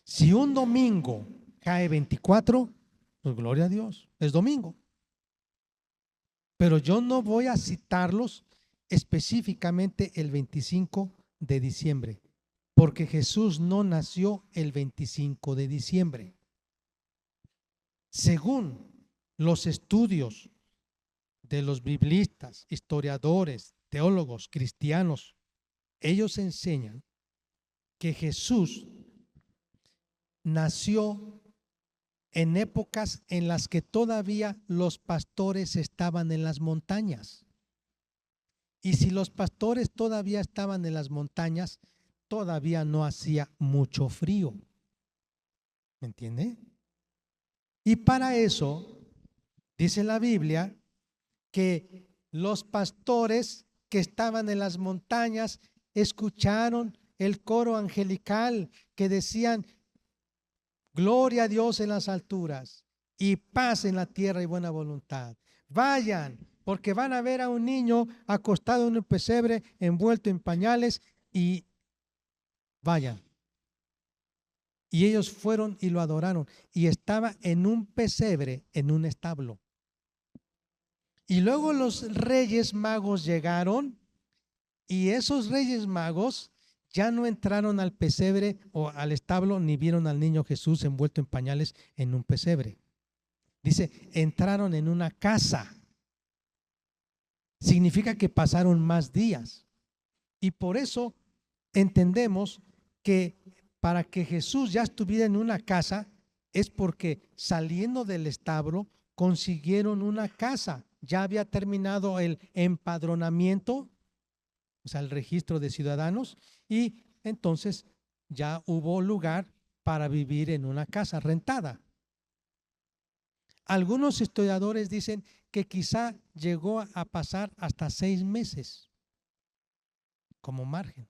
A: Si un domingo cae 24, pues gloria a Dios, es domingo. Pero yo no voy a citarlos específicamente el 25 de diciembre, porque Jesús no nació el 25 de diciembre. Según los estudios de los biblistas, historiadores, teólogos, cristianos, ellos enseñan que Jesús nació en épocas en las que todavía los pastores estaban en las montañas. Y si los pastores todavía estaban en las montañas, todavía no hacía mucho frío. ¿Me entiende? Y para eso, dice la Biblia, que los pastores que estaban en las montañas escucharon el coro angelical que decían: gloria a Dios en las alturas y paz en la tierra y buena voluntad. Vayan, porque van a ver a un niño acostado en un pesebre, envuelto en pañales, y vayan. Y ellos fueron y lo adoraron. Y estaba en un pesebre, en un establo. Y luego los reyes magos llegaron, y esos reyes magos ya no entraron al pesebre o al establo ni vieron al niño Jesús envuelto en pañales en un pesebre. Dice, entraron en una casa. Significa que pasaron más días. Y por eso entendemos que para que Jesús ya estuviera en una casa es porque saliendo del establo consiguieron una casa. Ya había terminado el empadronamiento, o sea, el registro de ciudadanos, y entonces ya hubo lugar para vivir en una casa rentada. Algunos historiadores dicen que quizá llegó a pasar hasta 6 meses como margen.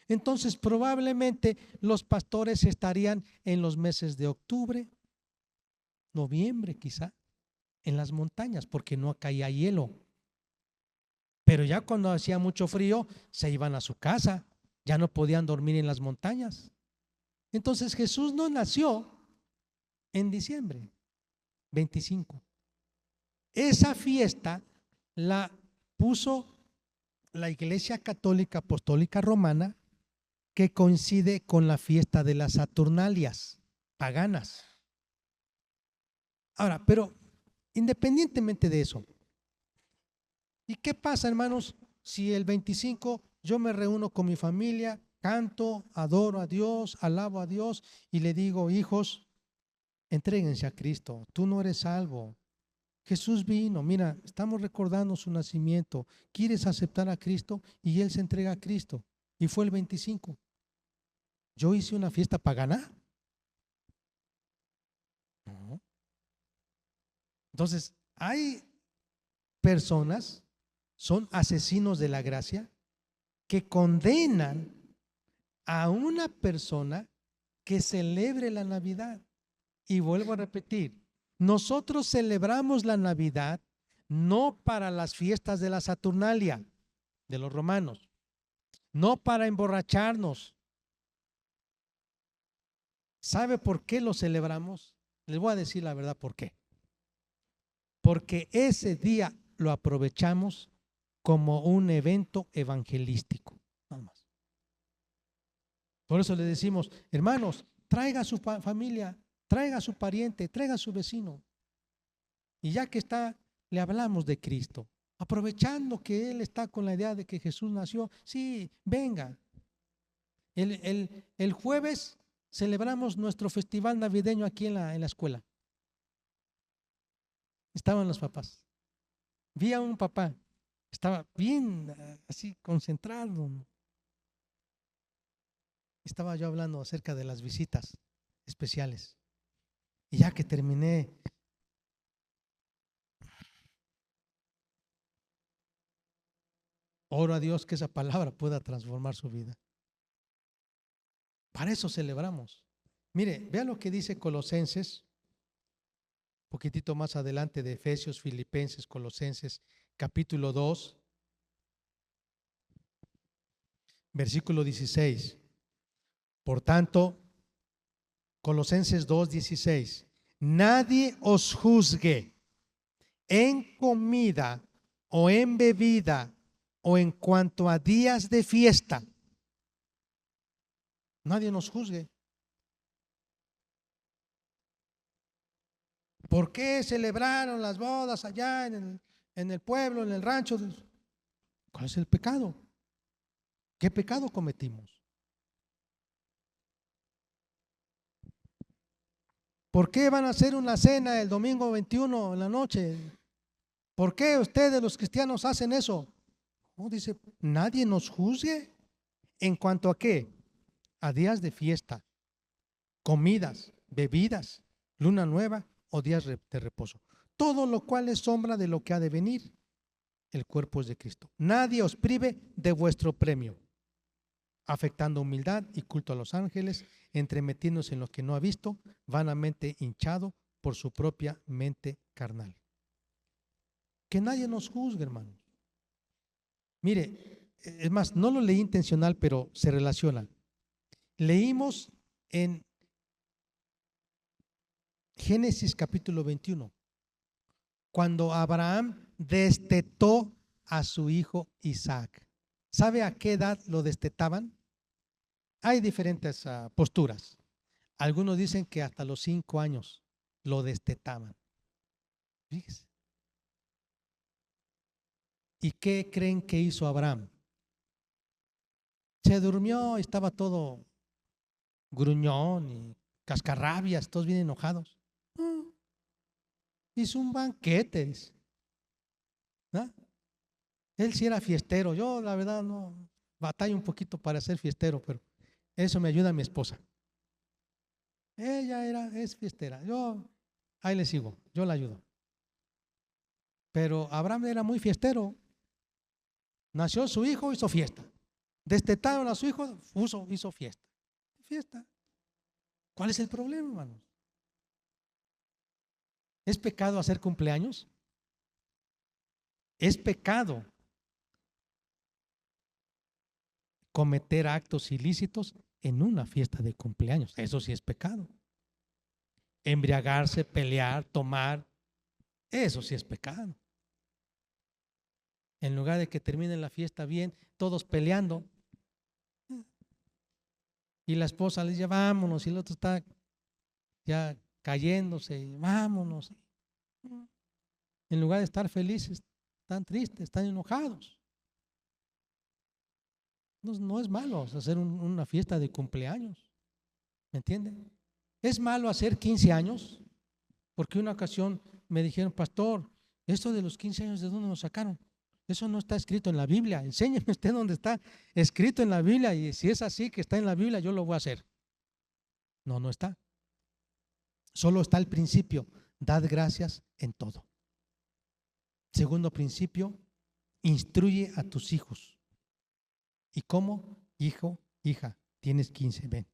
A: Entonces probablemente los pastores estarían en los meses de octubre, noviembre quizá, en las montañas, porque no caía hielo. Pero ya cuando hacía mucho frío, se iban a su casa, ya no podían dormir en las montañas. Entonces Jesús no nació en diciembre 25. Esa fiesta la puso la Iglesia Católica Apostólica Romana, que coincide con la fiesta de las Saturnalias paganas. Ahora, pero independientemente de eso, ¿y qué pasa, hermanos, si el 25 yo me reúno con mi familia, canto, adoro a Dios, alabo a Dios y le digo: hijos, entréguense a Cristo, tú no eres salvo, Jesús vino, mira, estamos recordando su nacimiento, quieres aceptar a Cristo? Y Él se entrega a Cristo y fue el 25. ¿Yo hice una fiesta pagana? No. Entonces, hay personas, son asesinos de la gracia, que condenan a una persona que celebre la Navidad. Y vuelvo a repetir, nosotros celebramos la Navidad no para las fiestas de la Saturnalia de los romanos, no para emborracharnos. ¿Sabe por qué lo celebramos? Les voy a decir la verdad por qué. Porque ese día lo aprovechamos como un evento evangelístico. Nada más. Por eso le decimos: hermanos, traiga a su familia, traiga a su pariente, traiga a su vecino. Y ya que está, le hablamos de Cristo. Aprovechando que él está con la idea de que Jesús nació, sí, venga. El jueves celebramos nuestro festival navideño aquí en la escuela. Estaban los papás. Vi a un papá, estaba bien así concentrado. Estaba yo hablando acerca de las visitas especiales. Y ya que terminé, oro a Dios que esa palabra pueda transformar su vida. Para eso celebramos. Mire, vea lo que dice Colosenses, un poquitito más adelante de Efesios, Filipenses, Colosenses, capítulo 2, versículo 16. Por tanto, Colosenses 2, 16. Nadie os juzgue en comida o en bebida o en cuanto a días de fiesta. Nadie nos juzgue. ¿Por qué celebraron las bodas allá en el pueblo, en el rancho? ¿Cuál es el pecado? ¿Qué pecado cometimos? ¿Por qué van a hacer una cena el domingo 21 en la noche? ¿Por qué ustedes los cristianos hacen eso? No, dice, nadie nos juzgue en cuanto a qué, a días de fiesta, comidas, bebidas, luna nueva o días de reposo. Todo lo cual es sombra de lo que ha de venir. El cuerpo es de Cristo. Nadie os prive de vuestro premio, afectando humildad y culto a los ángeles, entremetiéndose en lo que no ha visto, vanamente hinchado por su propia mente carnal. Que nadie nos juzgue, hermano. Mire, es más, no lo leí intencional, pero se relaciona. Leímos en Génesis capítulo 21, cuando Abraham destetó a su hijo Isaac. ¿Sabe a qué edad lo destetaban? Hay diferentes posturas. Algunos dicen que hasta los 5 años lo destetaban. Fíjese. ¿Y qué creen que hizo Abraham? Se durmió, estaba todo gruñón y cascarrabias, todos bien enojados. Hizo un banquete. ¿No? Él sí era fiestero. Yo, la verdad, no batallo un poquito para ser fiestero, pero eso me ayuda a mi esposa. Ella es fiestera. Yo ahí le sigo, yo la ayudo. Pero Abraham era muy fiestero. Nació su hijo, hizo fiesta. Destetaron a su hijo, hizo fiesta. Fiesta. ¿Cuál es el problema, hermanos? ¿Es pecado hacer cumpleaños? Es pecado cometer actos ilícitos en una fiesta de cumpleaños. Eso sí es pecado. Embriagarse, pelear, tomar, eso sí es pecado. En lugar de que termine la fiesta bien, todos peleando, y la esposa le dice vámonos, y el otro está ya cayéndose, y vámonos. En lugar de estar felices, están tristes, están enojados. No es malo hacer una fiesta de cumpleaños, ¿me entienden? Es malo hacer 15 años, porque una ocasión me dijeron, pastor, esto de los 15 años, ¿de dónde nos sacaron? Eso no está escrito en la Biblia. Enséñeme usted dónde está escrito en la Biblia, y si es así que está en la Biblia, yo lo voy a hacer. No está. Solo está el principio, dad gracias en todo. Segundo principio, instruye a tus hijos. ¿Y cómo? Hijo, hija, tienes 15, ven.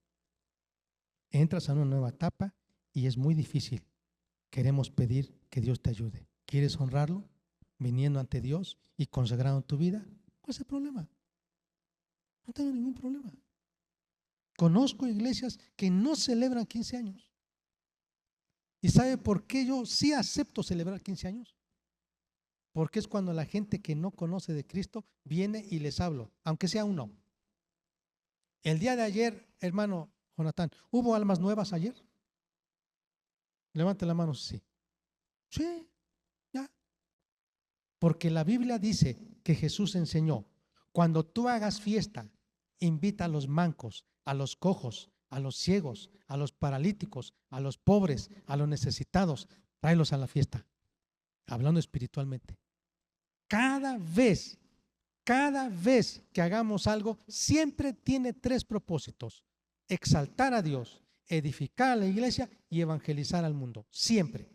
A: Entras a una nueva etapa y es muy difícil. Queremos pedir que Dios te ayude. ¿Quieres honrarlo? Viniendo ante Dios y consagrando tu vida. ¿Cuál es el problema? No tengo ningún problema. Conozco iglesias que no celebran 15 años. ¿Y sabe por qué yo sí acepto celebrar 15 años? Porque es cuando la gente que no conoce de Cristo viene y les hablo, aunque sea uno. El día de ayer, hermano, Jonathan, ¿hubo almas nuevas ayer? Levante la mano, sí. Sí, ya. Porque la Biblia dice que Jesús enseñó, cuando tú hagas fiesta, invita a los mancos, a los cojos, a los ciegos, a los paralíticos, a los pobres, a los necesitados, tráelos a la fiesta, hablando espiritualmente. Cada vez que hagamos algo, siempre tiene tres propósitos: exaltar a Dios, edificar a la iglesia y evangelizar al mundo, siempre.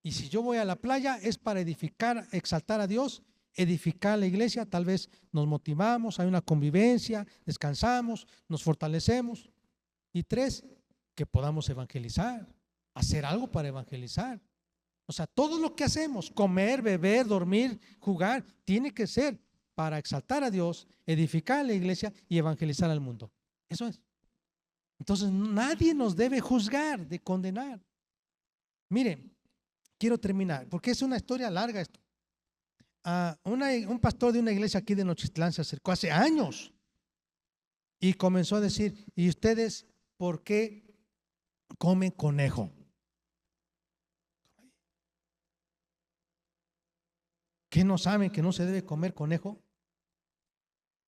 A: Y si yo voy a la playa es para edificar, exaltar a Dios, edificar a la iglesia, tal vez nos motivamos, hay una convivencia, descansamos, nos fortalecemos. Y tres, que podamos evangelizar, hacer algo para evangelizar. O sea, todo lo que hacemos, comer, beber, dormir, jugar, tiene que ser para exaltar a Dios, edificar a la iglesia y evangelizar al mundo. Eso es. Entonces, nadie nos debe juzgar, de condenar. Miren, quiero terminar, porque es una historia larga esto. Un pastor de una iglesia aquí de Nochitlán se acercó hace años y comenzó a decir: ¿y ustedes por qué comen conejo? ¿Qué no saben que no se debe comer conejo?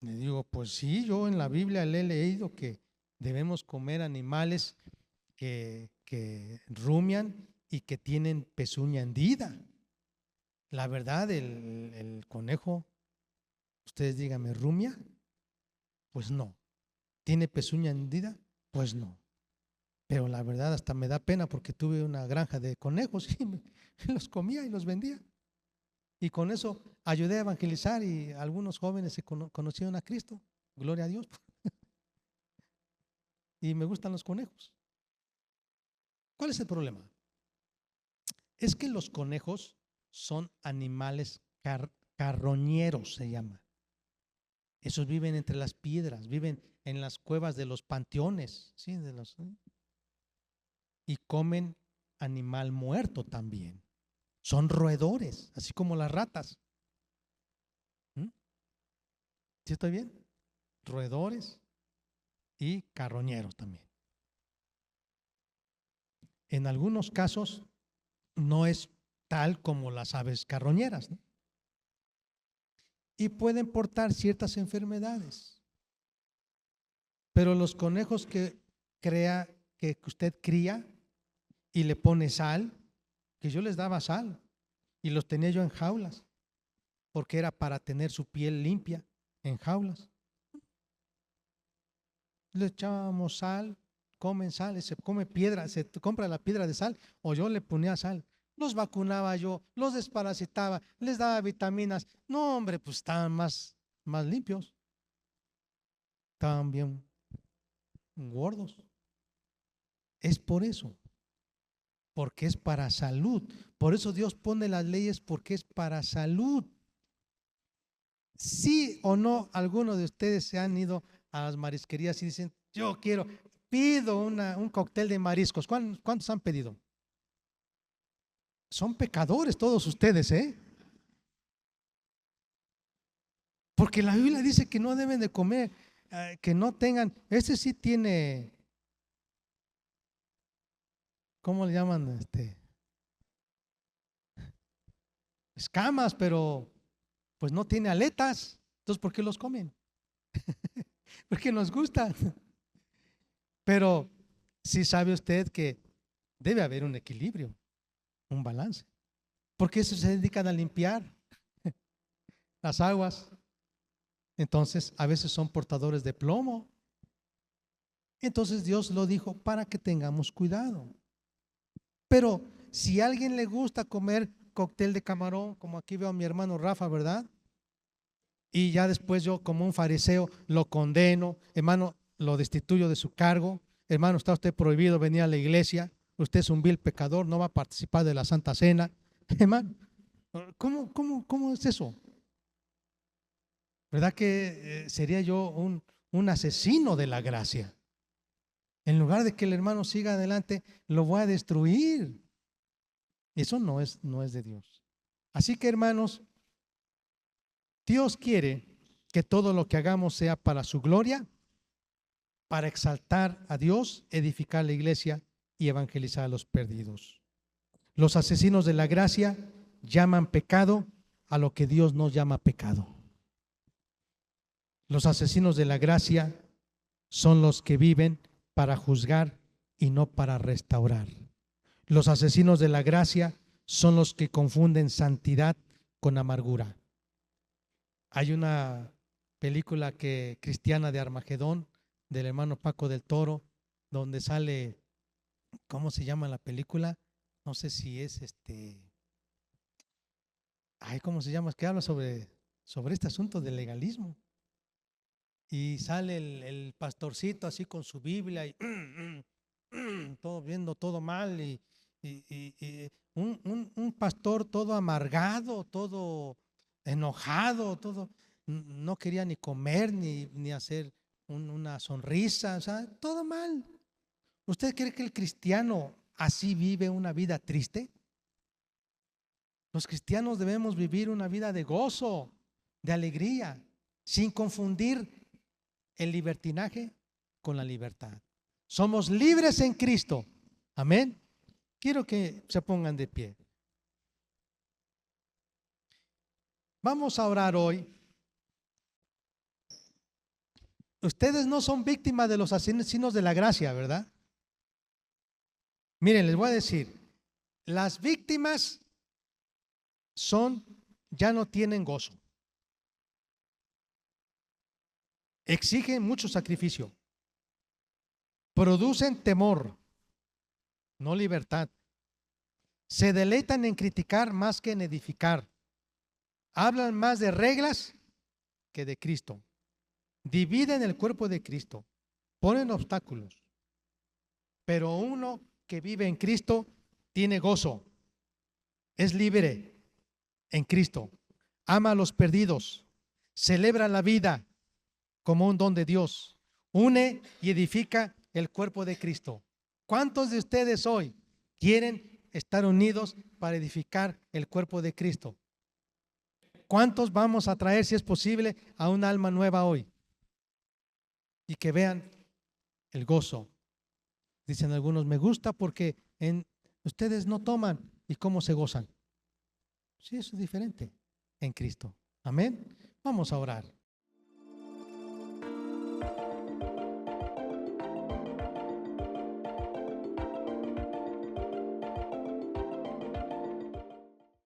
A: Le digo, pues sí, yo en la Biblia le he leído que debemos comer animales que rumian y que tienen pezuña hendida. La verdad, el conejo, ustedes díganme, ¿rumia? Pues no. ¿Tiene pezuña hendida? Pues no. Pero la verdad hasta me da pena porque tuve una granja de conejos y los comía y los vendía. Y con eso ayudé a evangelizar y algunos jóvenes se conocieron a Cristo. Gloria a Dios. Y me gustan los conejos. ¿Cuál es el problema? Es que los conejos son animales carroñeros, se llama. Esos viven entre las piedras, viven en las cuevas de los panteones, ¿sí? Y comen animal muerto también. Son roedores, así como las ratas. ¿Sí estoy bien? Roedores y carroñeros también. En algunos casos no es tal como las aves carroñeras, ¿no? Y pueden portar ciertas enfermedades. Pero los conejos que usted cría y le pone sal, que yo les daba sal y los tenía yo en jaulas, porque era para tener su piel limpia en jaulas. Le echábamos sal, comen sal, se come piedra, se compra la piedra de sal, o yo le ponía sal. Los vacunaba yo, los desparasitaba, les daba vitaminas. No, hombre, pues estaban más limpios. Estaban bien gordos. Es por eso, porque es para salud. Por eso Dios pone las leyes, porque es para salud. Sí o no, algunos de ustedes se han ido a las marisquerías y dicen: yo pido un cóctel de mariscos. ¿Cuántos han pedido? Son pecadores todos ustedes, ¿eh? Porque la Biblia dice que no deben de comer, que no tengan, ese sí tiene, ¿cómo le llaman? Escamas, pero pues no tiene aletas. Entonces, ¿por qué los comen? Porque nos gustan. Pero sí sabe usted que debe haber un equilibrio, un balance. Porque eso se dedican a limpiar las aguas. Entonces, a veces son portadores de plomo. Entonces Dios lo dijo para que tengamos cuidado. Pero si a alguien le gusta comer cóctel de camarón, como aquí veo a mi hermano Rafa, ¿verdad? Y ya después yo, como un fariseo, lo condeno, hermano, lo destituyo de su cargo. Hermano, está usted prohibido venir a la iglesia. Usted es un vil pecador, no va a participar de la Santa Cena. Hermano, ¿cómo es eso? ¿Verdad que sería yo un asesino de la gracia? En lugar de que el hermano siga adelante, lo voy a destruir. Eso no es de Dios. Así que, hermanos, Dios quiere que todo lo que hagamos sea para su gloria para exaltar a Dios, edificar la iglesia y evangelizar a los perdidos. Los asesinos de la gracia llaman pecado a lo que Dios no llama pecado. Los asesinos de la gracia son los que viven para juzgar y no para restaurar. Los asesinos de la gracia son los que confunden santidad con amargura. Hay una película cristiana de Armagedón del hermano Paco del Toro, donde sale, ¿cómo se llama la película? No sé si es ¿cómo se llama? Es que habla sobre este asunto del legalismo. Y sale el pastorcito así con su Biblia y todo viendo todo mal y un pastor todo amargado, todo enojado, todo no quería ni comer ni hacer una sonrisa, o sea, todo mal. ¿Usted cree que el cristiano así vive una vida triste? Los cristianos debemos vivir una vida de gozo, de alegría, sin confundir el libertinaje con la libertad. Somos libres en Cristo. Amén. Quiero que se pongan de pie. Vamos a orar hoy. Ustedes no son víctimas de los asesinos de la gracia, ¿verdad? Miren, les voy a decir, las víctimas ya no tienen gozo. Exigen mucho sacrificio. Producen temor, no libertad. Se deleitan en criticar más que en edificar. Hablan más de reglas que de Cristo. Dividen el cuerpo de Cristo. Ponen obstáculos. Pero uno que vive en Cristo tiene gozo. Es libre en Cristo. Ama a los perdidos. Celebra la vida como un don de Dios. Une y edifica el cuerpo de Cristo. ¿Cuántos de ustedes hoy quieren estar unidos para edificar el cuerpo de Cristo? ¿Cuántos vamos a traer, si es posible, a un alma nueva hoy? Y que vean el gozo. Dicen algunos, me gusta porque ustedes no toman. ¿Y cómo se gozan? Sí, eso es diferente en Cristo. Amén. Vamos a orar.